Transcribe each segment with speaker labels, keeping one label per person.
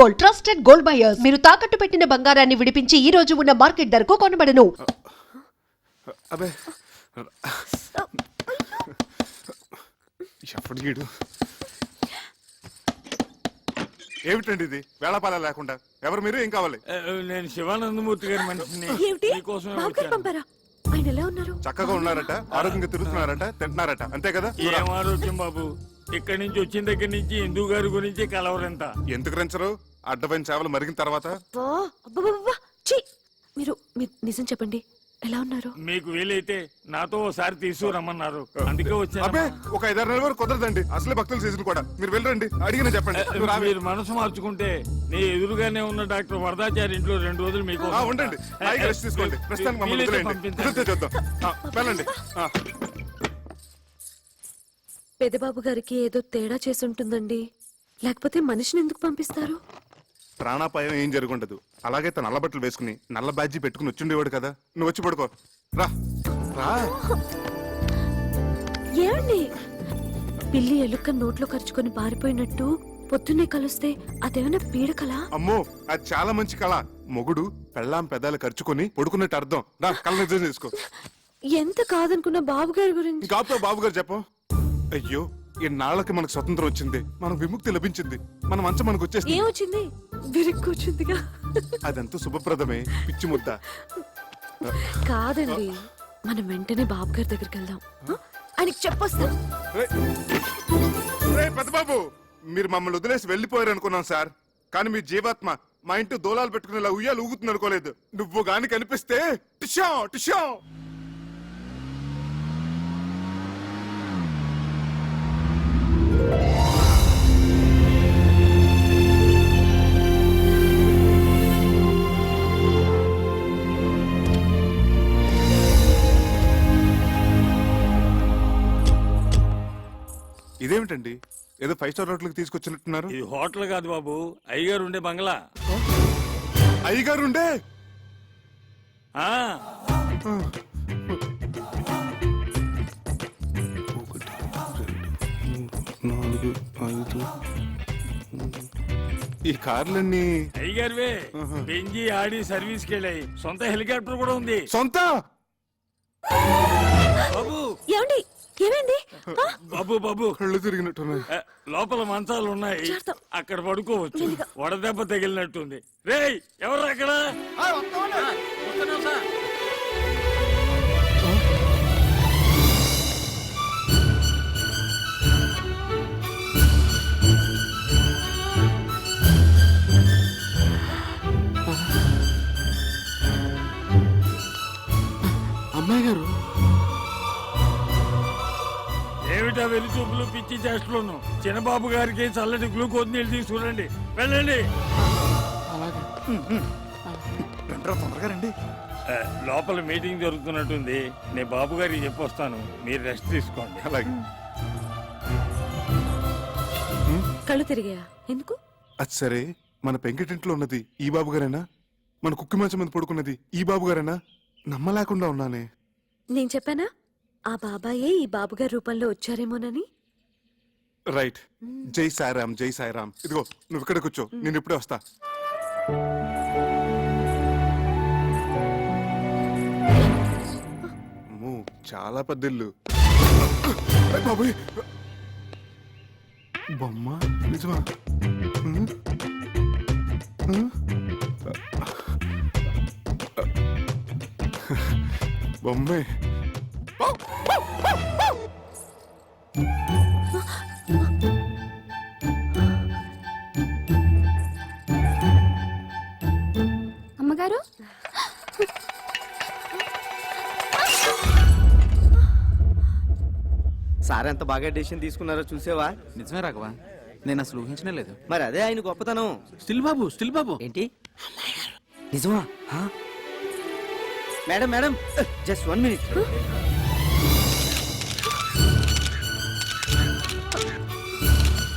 Speaker 1: Gold, trusted gold buyers. మీరు తాకట్టు పెట్టిన బంగారాన్ని విడిపించి ఈ రోజు ఉన్న మార్కెట్ ధరకు కొనబడను.
Speaker 2: అబే ఎప్పుడు ఏమిటండి ఇది వేళాపాల లేకుండా? ఎవరు మీరు? ఏం కావాలి?
Speaker 3: నేను శివానందమూర్తి గారి మనిషిని.
Speaker 4: ఆయన ఎలా ఉన్నారు?
Speaker 2: చక్కగా ఉన్నారట, ఆరోగ్యంగా తిరుగుతున్నారట, తింటున్నారట, అంతే కదా?
Speaker 3: ఏం ఆరోగ్యం బాబు, ఇక్కడి నుంచి వచ్చిన దగ్గర నుంచి హిందూ గారి గురించి కలవరంతా.
Speaker 2: ఎందుకు రంచరు? అడ్డమైన సేవలు మరిగిన తర్వాత
Speaker 4: మీరు నిజం చెప్పండి, ఎలా ఉన్నారు?
Speaker 3: మీకు వీలైతే నాతో ఒకసారి తీసుకురమ్మన్నారు, అందుకే వచ్చాను.
Speaker 2: అబ్బే ఒక 5-6 నెలల వరకు కుదరదండి, అసలే భక్తుల సీజన్ కూడా. మీరు వెళ్ళరండి, అడిగిన చెప్పండి.
Speaker 3: మీరు మనసు మార్చుకుంటే నీ ఎదురుగానే ఉన్న డాక్టర్ వరదాచారి ఇంట్లో 2 రోజులు మీకు
Speaker 2: ఉండండి, రెస్ట్ తీసుకోండి. ప్రస్తుతానికి మమ్మల్ని వదిలేయండి. చూద్దాం, వెళ్ళండి.
Speaker 4: పెద్దబాబు గారికి ఏదో తేడా చేసి ఉంటుందండి, లేకపోతే మనిషిని ఎందుకు పంపిస్తారు?
Speaker 2: ప్రాణాపాయం ఏం జరుగుండదు. అలాగే తన నల్ల బట్టలు వేసుకుని నల్ల బ్యాడ్జీ పెట్టుకుని వచ్చిండేవాడు కదా. నువ్వు వచ్చి పడుకో, రా రా.
Speaker 4: ఏమండి, పిల్లి ఎలుక నోట్లో ఖర్చుకొని పారిపోయినట్టు పొద్దున్నే కలుస్తే అదేమైనా పీడకలా?
Speaker 2: అమ్మో, అది చాలా మంచి కళ. మొగుడు పెళ్ళాం పెదాలు ఖర్చుకొని పడుకున్నట్టు అర్థం. రా, కళ్ళ నిజం చేసుకో.
Speaker 4: ఎంత కాదనుకున్న బాబు గారి గురించి.
Speaker 2: కాపుతో బాబు గారు చెప్పు. అయ్యో, ఇన్నాళ్ళకి మనకు స్వతంత్రం వచ్చింది, మనకు విముక్తి లభించింది, మన మంచం మనకు వచ్చేసింది.
Speaker 4: ఏమొచ్చింది? విరిక్కొచ్చిందిగా.
Speaker 2: అదంతా శుభప్రదమే, పిచ్చి ముద్ద.
Speaker 4: కాదండి, మనం వెంటనే బాబు గారి దగ్గరికి వెళ్దాం, ఆయనకి చెప్పొస్తాం.
Speaker 2: పెద్దబాబు, మీరు మమ్మల్ని వదిలేసి వెళ్ళిపోయారు అనుకున్నాం సార్, కానీ మీ జీవాత్మ మా ఇంటి దోలాలు పెట్టుకునేలా ఉయ్యాలు ఊగుతుంది అనుకోలేదు. నువ్వు గాని కనిపిస్తే టిషా టిషా. ఇదేమిటండి, ఏదో 5 స్టార్ హోటల్కి తీసుకొచ్చినట్టున్నారు?
Speaker 3: ఇది హోటల్ కాదు బాబు, అయ్యగారు ఉండే బంగ్లా.
Speaker 2: అయ్యగారు ఉండే? ఈ కార్లన్నీ
Speaker 3: అయ్యగారివే. బెంజి ఆడి సర్వీస్ కి వెళ్ళాయి, సొంత హెలికాప్టర్ కూడా ఉంది.
Speaker 2: సొంత?
Speaker 3: బాబు
Speaker 4: ఏమండి, ఏమైంది?
Speaker 3: బాబు బాబు,
Speaker 2: కళ్ళు తిరిగినట్టున్నాయి.
Speaker 3: లోపల మంచాలు ఉన్నాయి, అక్కడ పడుకోవచ్చు. వడదెబ్బ తగిలినట్టుంది. రేయ్, ఎవరు అక్కడ?
Speaker 2: అమ్మాయి గారు
Speaker 3: ఏమిటా వెళ్లి చూపులు, పిచ్చి చేష్టలోను? చిన్నబాబు గారికి చల్లటి గ్లూకోజ్ నీళ్ళు తీసుకురండి, వెళ్ళండి.
Speaker 2: తొందరగా రండి.
Speaker 3: లోపల మీటింగ్ జరుగుతున్నట్టుంది, నేను బాబు గారికి చెప్పొస్తాను, మీరు రెస్ట్ తీసుకోండి.
Speaker 2: అలాగే.
Speaker 4: కళ్ళు తిరిగాయా? ఎందుకు?
Speaker 2: అది సరే, మన పెంకిటింట్లో ఉన్నది ఈ బాబు గారేనా? మన కుక్కి మంచం మీద పడుకున్నది ఈ బాబు గారేనా? నమ్మలేకుండా ఉన్నానే.
Speaker 4: నేను చెప్పానా ఆ బాబాయే ఈ బాబుగారి రూపంలో వచ్చారేమోనని?
Speaker 2: రైట్. జై సాయిరామ్, జై సాయిరామ్. ఇదిగో నువ్వు ఇక్కడ కూర్చో, నేను ఇప్పుడే వస్తా. చాలా పెద్దిల్లు. బాబోయ్, బొమ్మ నిజమా? బొమ్మే.
Speaker 5: అమ్మగారు,
Speaker 6: సార్ ఎంత బాగా డెసిషన్ తీసుకున్నారో చూసావా?
Speaker 7: నిజమే రాఘవా, నేను అసలు ఊహించనే లేదు.
Speaker 6: మరి అదే ఆయన గొప్పతనం.
Speaker 7: స్టిల్ బాబు
Speaker 6: ఏంటి నిజమా? Madam madam, just 1 minute.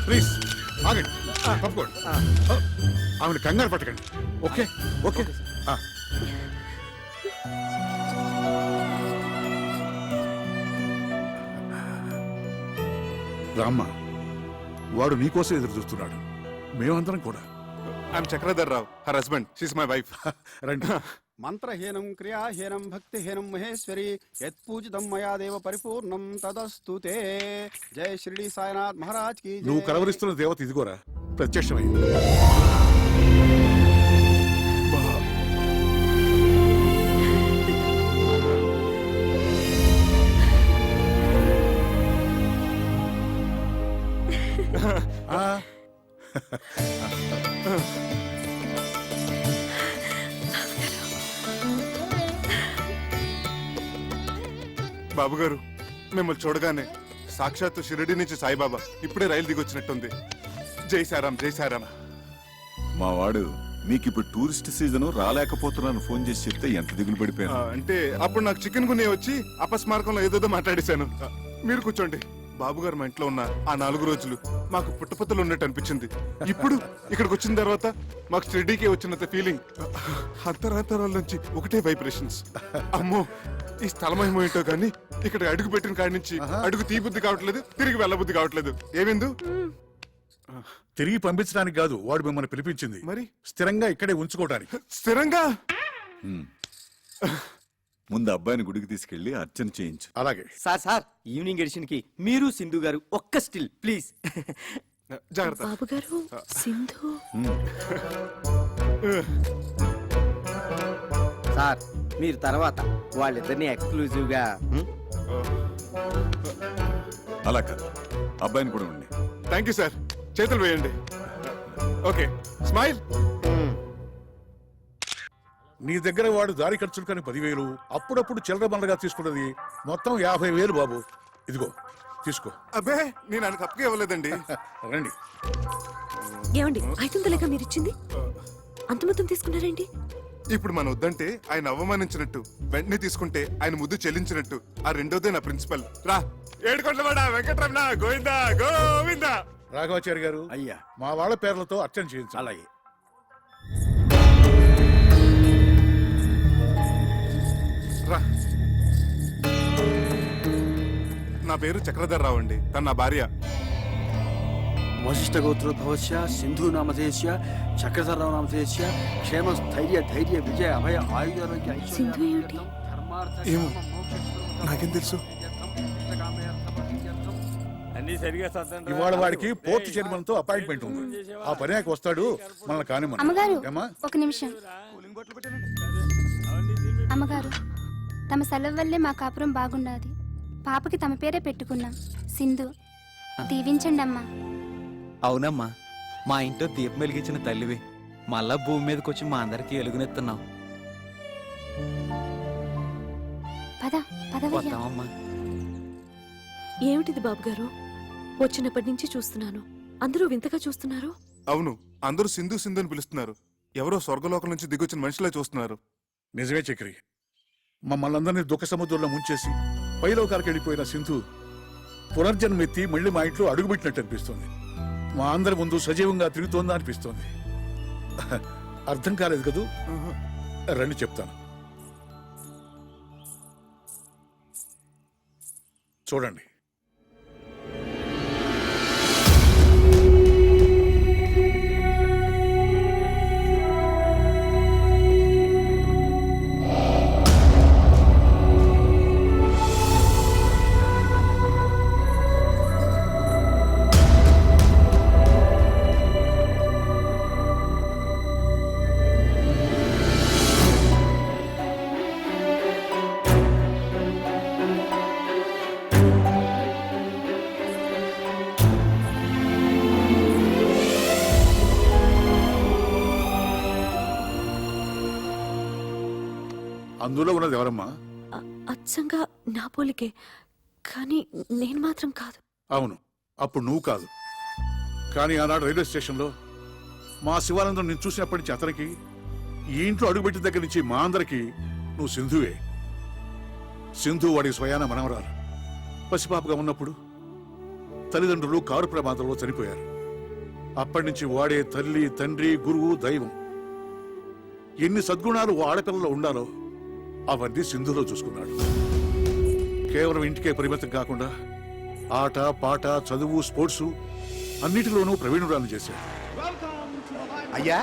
Speaker 2: Please ఆగండి, తప్పుకోండి. ఆవిడ కంగారు పట్టకండి. Okay okay.
Speaker 8: రామ్మ, వాడు నీకోసం ఎదురు చూస్తున్నాడు, మేమందరం కూడా.
Speaker 2: I'm Chakradhar Rao her husband she's my wife.
Speaker 8: రండి. మంత్రహీనం క్రియాహీనం భక్తిహీనం మహేశ్వరి యత్పూజితం మయా దేవ పరిపూర్ణం తదస్తుతే. జై షిరిడి సాయినాథ్ మహారాజ్ కి జై.
Speaker 9: నువ్వు కలవరిస్తున్న దేవత ఇదిగోరా ప్రత్యక్షమైంది. ఆ,
Speaker 2: బాబు గారు మిమ్మల్ని చూడగానే సాక్షాత్తు షిరిడి నుంచి సాయిబాబా ఇప్పుడే రైలు దిగొచ్చినట్టుంది. జై సారాం జై సారాం.
Speaker 10: మా వాడు మీకు ఇప్పుడు టూరిస్ట్ సీజన్ రాలేకపోతున్నాను ఫోన్ చేసి చెప్తే ఎంత దిగులు పడిపోయాను.
Speaker 2: అంటే అప్పుడు నాకు చికెన్ గునే వచ్చి అపస్మారకంలో ఏదోదో మాట్లాడేశాను. మీరు కూర్చోండి. బాబు గారు మా ఇంట్లో ఉన్న ఆ 4 రోజులు మాకు పుట్టపత్తలు ఉన్నట్టు అనిపించింది. ఇప్పుడు ఇక్కడికి వచ్చిన తర్వాత మాకు షిరిడీకే వచ్చినంత ఫీలింగ్. అంతరాంతరాల నుంచి ఒకటే వైబ్రేషన్స్. అమ్మో ఈ స్థలం ఏమో ఏంటో కానీ ఇక్కడ అడుగు పెట్టిన కాడి నుంచి అడుగు తీబుద్ధి కావట్లేదు, తిరిగి వెళ్ళబుద్ధి కావట్లేదు. ఏమిందు
Speaker 9: తిరిగి పంపించడానికి కాదు వాడు మిమ్మల్ని పిలిపించింది,
Speaker 2: మరి
Speaker 9: స్థిరంగా ఇక్కడే ఉంచుకోవడానికి.
Speaker 2: స్థిరంగా
Speaker 10: ముందు అబ్బాయిని గుడికి తీసుకెళ్లి అర్చన చేయించు.
Speaker 9: అలాగే.
Speaker 6: సార్ ఈవినింగ్ ఎడిషన్ కి మీరు సింధు గారు ఒక్క స్టిల్ ప్లీజ్.
Speaker 2: జాగ్రత్త.
Speaker 4: బాబు గారు సింధు.
Speaker 6: సార్ మీరు తర్వాత వాళ్ళిద్దరిని ఎక్స్క్లూజివ్ గా
Speaker 10: అలా కాదు, అబ్బాయిని కూడా ఉండి.
Speaker 2: Thank you sir. చేతులు వేయండి. Okay smile.
Speaker 9: నీ దగ్గర వాడు దారి ఖర్చులు కానీ 10,000, అప్పుడప్పుడు చిల్లర బండగా తీసుకున్నది మొత్తం 50,000 బాబు. ఇదిగో తీసుకో.
Speaker 2: అబ్బే నేను ఆయనకు అప్పగా ఇవ్వలేదండి.
Speaker 9: రండి.
Speaker 4: ఏమండి 500 మీరు ఇచ్చింది? అంత మొత్తం తీసుకున్నారేంటి?
Speaker 2: ఇప్పుడు మనం వద్దంటే ఆయన అవమానించినట్టు, వెంటనే తీసుకుంటే ఆయన ముద్దు చెల్లించినట్టు. ఆ రెండోదే నా ప్రిన్సిపల్. రా ఏడుకొండవాడ వెంకటరమణ గోవిందా గోవిందా.
Speaker 9: రాఘవాచారి గారు
Speaker 8: అయ్యా.
Speaker 9: మా వాళ్ళ పేర్లతో అర్చన చేయించు.
Speaker 8: అలాగే.
Speaker 2: రా. నా పేరు చక్రధర్ రావు అండి. తన నా భార్య.
Speaker 8: వశిష్ఠ గోత్రోద్భవస్య సింధు నామధేయస్య చక్రధరరావు నామధేయస్య క్షేమ స్థైర్య ధైర్య విజయ అభయ ఆయురారోగ్య
Speaker 4: సింధు ఏమిటి?
Speaker 2: ఏమో నాకేం తెలుసు.
Speaker 3: అన్ని సరిగా సర్దండి.
Speaker 9: ఇవాళ వాడికి పోర్ట్ చైర్మన్ తో అపాయింట్మెంట్ ఉంది. ఆ పర్యాకి వస్తాడు మనల్ని కాని.
Speaker 5: అమ్మగారు ఒక నిమిషం. అమ్మగారు తమ సెలవు వల్లే మా కాపురం బాగున్నది. పాపకి తమ పేరే పెట్టుకున్నాం, సింధు. దీవించండి అమ్మా.
Speaker 7: అవునమ్మా, మా ఇంట్లో దీపం వెలిగించిన తల్లివి. మళ్ళా భూమి మీదకి వచ్చి మా అందరికి ఎలుగునెత్తున్నావు.
Speaker 5: పద పదవయ్యా.
Speaker 7: వస్తామమ్మా.
Speaker 4: ఏమిటిది బాబు గారు? వచ్చినప్పటి నుంచి చూస్తున్నాను, అందరూ వింతగా చూస్తున్నారు.
Speaker 2: అవును, అందరూ సింధు సింధు అని పిలుస్తున్నారు. ఎవరో స్వర్గలోకం నుంచి దిగొచ్చిన మనుషులా చూస్తున్నారు.
Speaker 9: నిజమే చక్రి. మమ్మల్ని అందరినీ దుఃఖ సముద్రంలో ముంచేసి పైలోకాలకు వెళ్ళిపోయిన సింధు పునర్జన్మెత్తి మళ్ళీ మా ఇంట్లో అడుగుపెట్టినట్టు అనిపిస్తుంది. మా అందరి ముందు సజీవంగా తిరుగుతోందా అనిపిస్తోంది. అర్థం కాలేదు కదూ? రండి చెప్తాను. చూడండి. అందులో ఉన్నది ఎవరమ్మా?
Speaker 4: అచ్చంగా నా పోలికే, కానీ నేను మాత్రం కాదు.
Speaker 9: అవును, అప్పుడు నువ్వు కాదు. కానీ ఆనాడు రైల్వే స్టేషన్లో మా శివానందం నేను చూసినప్పటి నుంచి అతనికి, ఈ ఇంట్లో అడుగుపెట్టిన దగ్గర నుంచి మా అందరికి నువ్వు సింధువే. సింధు వాడికి స్వయాన మనవరాలు. పసిపాపగా ఉన్నప్పుడు తల్లిదండ్రులు కారు ప్రమాదంలో చనిపోయారు. అప్పటి నుంచి వాడే తల్లి, తండ్రి, గురువు, దైవం. ఎన్ని సద్గుణాలు ఓ ఆడపిల్లలో ఉండాలో అవన్నీ సింధులో చూసుకున్నాడు. కేవలం ఇంటికే పరిమితం కాకుండా ఆట, పాట, చదువు, స్పోర్ట్స్ అన్నిటిలోనూ ప్రవీణురాలు చేశాడు.
Speaker 8: అయ్యా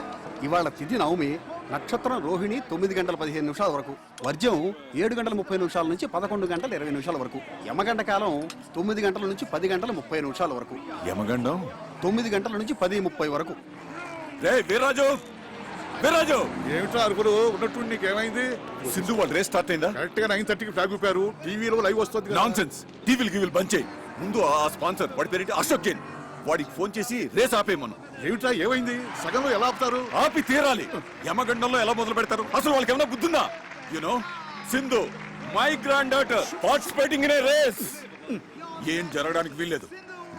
Speaker 8: ఇవాళ తిథి నవమి, నక్షత్రం రోహిణి 9 గంటల 15 నిమిషాల వరకు, వర్జ్యం 7 గంటల 30 నిమిషాల నుంచి 11 గంటల 20 నిమిషాల వరకు, యమగంట కాలం 9 గంటల నుంచి 10 గంటల 30 నిమిషాల వరకు,
Speaker 10: యమగండం
Speaker 8: 9 గంటల నుంచి 10:30 వరకు.
Speaker 10: రే వీర్రాజు, వీర్రాజు,
Speaker 9: ఏమిట్రా అరుగురు ఉన్నట్టు నీకేమైంది?
Speaker 10: సింధు వాళ్ళ రేస్ స్టార్ట్ అయిందా?
Speaker 9: కరెక్ట్ గా 9:30కి ఫ్లాగ్ ఊపారు, టీవీలో లైవ్ వస్తుంది కదా.
Speaker 10: Non sense. టీవీలు గీవీలు బంద్ చేయి. ముందు ఆ స్పాన్సర్ వాడి పేరేంటి, అశోక్ జైన్, వాడికి ఫోన్ చేసి రేస్ ఆపేయమను.
Speaker 9: ఏమిట్రా ఏమైంది? సగంలో ఎలా ఆపుతారు?
Speaker 10: ఆపి తీరాలి. యమగండంలో ఎలా మొదలు పెడతారు? అసలు వాళ్ళకి ఏమైనా బుద్ధుందా? You know Sindhu my granddaughter participating in a race. ఏం జరగడానికి వీల్లేదు.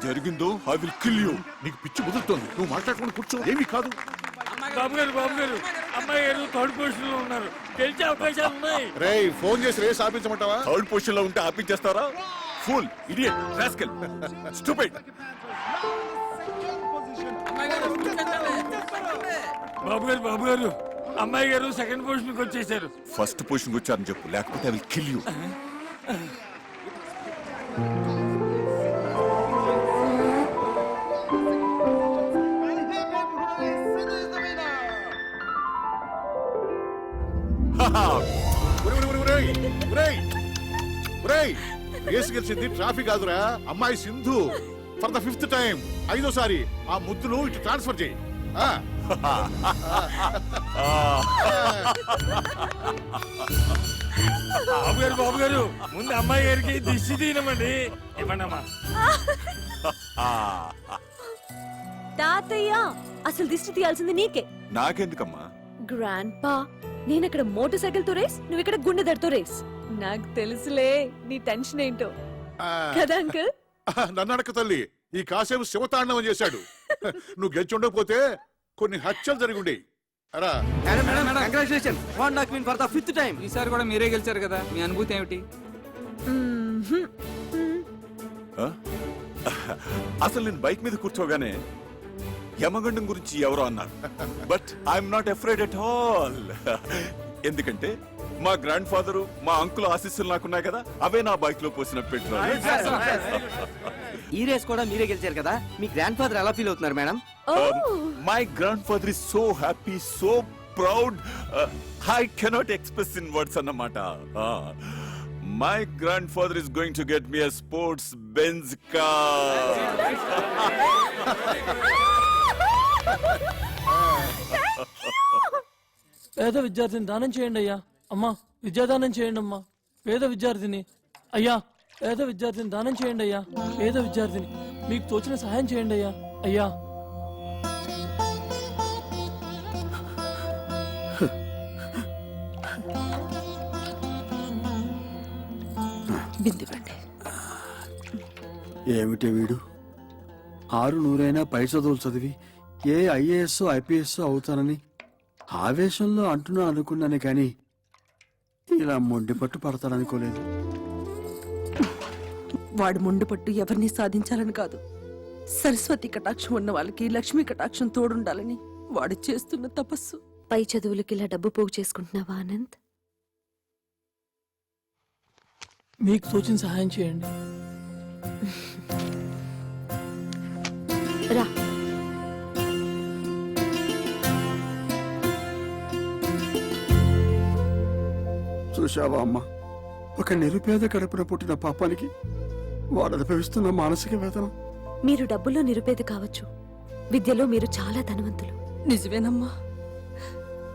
Speaker 10: జరిగిందో ఐ విల్ కిల్ యూ.
Speaker 9: నీకు పిచ్చి ముదురుతోంది, నువ్వు మాట్లాడుకుని కూర్చో. ఏమీ కాదు.
Speaker 3: బాబు గారు అమ్మాయి గారు థర్డ్ పొజిషన్ లో ఉన్నారు, గెలిచే అవకాశాలు ఉన్నాయి.
Speaker 9: రేయ్ ఫోన్ చేసి రేస్ ఆపించమంటావా?
Speaker 10: థర్డ్ పొజిషన్ లో ఉంటే ఆపించేస్తారా? Fool, idiot, rascal, stupid.
Speaker 3: బాబు గారు అమ్మాయి గారు సెకండ్ పొజిషన్ కి వచ్చేసారు.
Speaker 10: ఫస్ట్ పొజిషన్ వచ్చారని చెప్పు, లేకపోతే I will kill you.
Speaker 9: Race గెలిచింది ట్రాఫిక్ కాదురా, అమ్మాయి Sindhu. For the 5th time, 5వ సారి ఆ ముద్దును ఇటు ట్రాన్స్ఫర్ చేయి.
Speaker 3: బాబు గారు ముందు అమ్మాయి గారికి దిష్టి తీయనమండి. ఇవ్వండమ్మా.
Speaker 4: తాతయ్య అసలు దిష్టి తీయాల్సింది నీకే.
Speaker 10: నాకెందుకమ్మా?
Speaker 4: గ్రాండ్ పా, నేను ఇక్కడ మోటార్ సైకిల్ తో రేస్, నువ్వు ఇక్కడ గుండె దడతో రేస్. నాకు తెలుసులే నీ టెన్షన్ ఏంటో కదా అంకుల్.
Speaker 9: నన్ను అడక తల్లి, ఈ కాసేపు శివతాండవం చేశాడు. నువ్వు గెలిచి ఉండకపోతే కొన్ని హత్యలు జరిగి అరా.
Speaker 7: ఈసారి కూడా మీరే గెలిచారు కదా, మీ అనుభూతి ఏమిటి?
Speaker 10: అసలు నేను బైక్ మీద కూర్చోగానే యమగండం గురించి ఎవరో అన్నారు, but I'm not afraid at all. ఎందుకంటే మా గ్రాండ్ ఫాదర్, మా అంకుల్ ఆశీస్సులు నాకున్నాయి కదా, అవే నా బైక్ లో పోసిన పెట్రోల్.
Speaker 6: ఈ రేస్ కూడా మీరే గెలిచారు కదా, మీ గ్రాండ్ ఫాదర్ ఎలా ఫీల్ అవుతున్నారు madam?
Speaker 10: My grandfather is so happy, so proud, I cannot express in words అన్నమాట. My grandfather is going to get me a sports Benz car.
Speaker 11: పేద విద్యార్థిని దానం చేయండి అయ్యా. అమ్మా విద్యాదానం చేయండి అమ్మా. పేద విద్యార్థిని అయ్యా, పేద విద్యార్థిని దానం చేయండి అయ్యా. పేద విద్యార్థిని మీకు తోచిన సహాయం చేయండి అయ్యా. అయ్యా
Speaker 4: బిందివ్వండి.
Speaker 8: ఏమిటి వీడు 600 పై చదువులు చదివి ఏ ఐఏఎస్ ఐపీఎస్ అవుతానని ఆవేశంలో అంటున్నా అనుకున్నాను, కానీ ఇలా మొండి పట్టు పడతాడనుకోలేదు.
Speaker 12: వాడు మొండి పట్టు ఎవరిని సాధించాలని కాదు, సరస్వతి కటాక్షం ఉన్న వాళ్ళకి లక్ష్మీ కటాక్షం తోడుండాలని వాడు చేస్తున్న తపస్సు.
Speaker 4: పై చదువులకి ఇలా డబ్బు పోగు చేసుకుంటున్నావా ఆనంద్?
Speaker 11: మీకు తోచిన సహాయం చేయండి.
Speaker 4: రా.
Speaker 8: చూశావా అమ్మా, ఒక నిరుపేద కడుపున పుట్టిన పాపానికి వాడు అనుభవిస్తున్న మానసిక వేదన.
Speaker 4: మీరు డబ్బుల్లో నిరుపేద కావచ్చు, విద్యలో మీరు చాలా ధనవంతులు.
Speaker 12: నిజమేనమ్మా,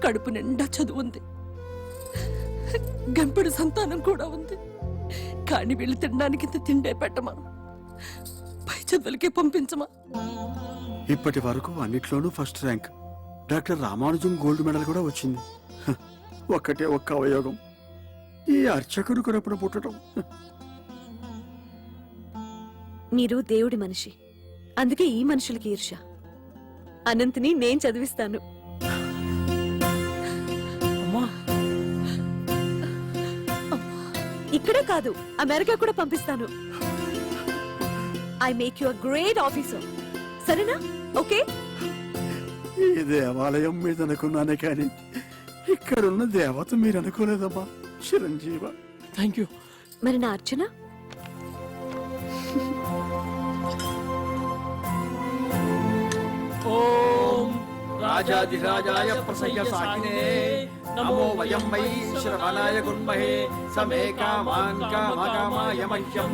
Speaker 12: కడుపు నిండా చదువు ఉంది, గంపెడు సంతానం కూడా ఉంది. కాని వీళ్ళు తినడానికి ఇంత తిండే పెట్టమా, పై చదువులకే పంపించమా.
Speaker 8: ఇప్పటి వరకు అన్నిట్లోనూ first rank. Doctor Ramanujam gold medal కూడా వచ్చింది. ఒక్కటే ఒక్క అవయోగం, ఈ అర్చకుడు కడుపున పుట్టడం.
Speaker 4: మీరు దేవుడి మనిషి, అందుకే ఈ మనుషులకి ఈర్ష. అనంత్ని నేను చదివిస్తాను.
Speaker 11: అమ్మా
Speaker 4: ఇక్కడే కాదు, అమెరికా కూడా పంపిస్తాను. I make you a great officer. సరేనా? ఓకే.
Speaker 8: ఈ దేవాలయం మీద అనుకున్నానే కానీ ఇక్కడున్న దేవత మీరు అనుకోలేదమ్మా. చిరంజీవ.
Speaker 11: Thank you.
Speaker 4: మరి నా అర్చన?
Speaker 11: ఓం
Speaker 8: రాజాధిరాజాయ ప్రసయ్య సాకినే నమో వయం వై శ్రవణాయ గుణమహే సమే కామాన్ కామకామాయ మహ్యం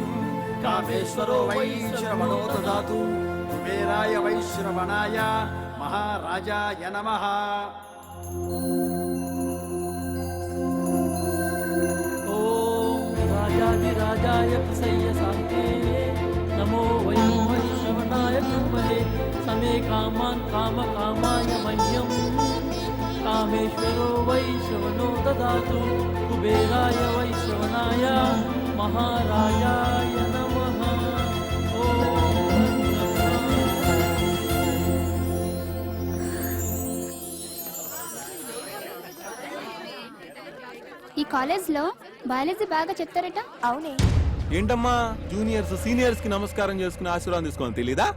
Speaker 8: కామేశ్వరో వై శ్రవణో దదాతు కుబేరాయ వై శ్రవణాయ మహారాజాయ నమః.
Speaker 11: ఓం రాజాధిరాజాయ ప్రసయ్య సాహితే నమో వయం వై శ్రవణాయ కుర్మహే సమే కామాన్ కామకామాయ మహ్యం కామేశ్వరో వై శ్రవణో దదాతు కుబేరాయ వై శ్రవణాయ మహారాజాయ నమః. ఓం
Speaker 5: ఈ కాలేజ్లో బయాలజీ బాగా చెప్తారట.
Speaker 4: అవునే.
Speaker 7: ఏంటమ్మా జూనియర్స్ సీనియర్స్ కి నమస్కారం చేసుకుని ఆశీర్వాదం తీసుకోని తెలీదా?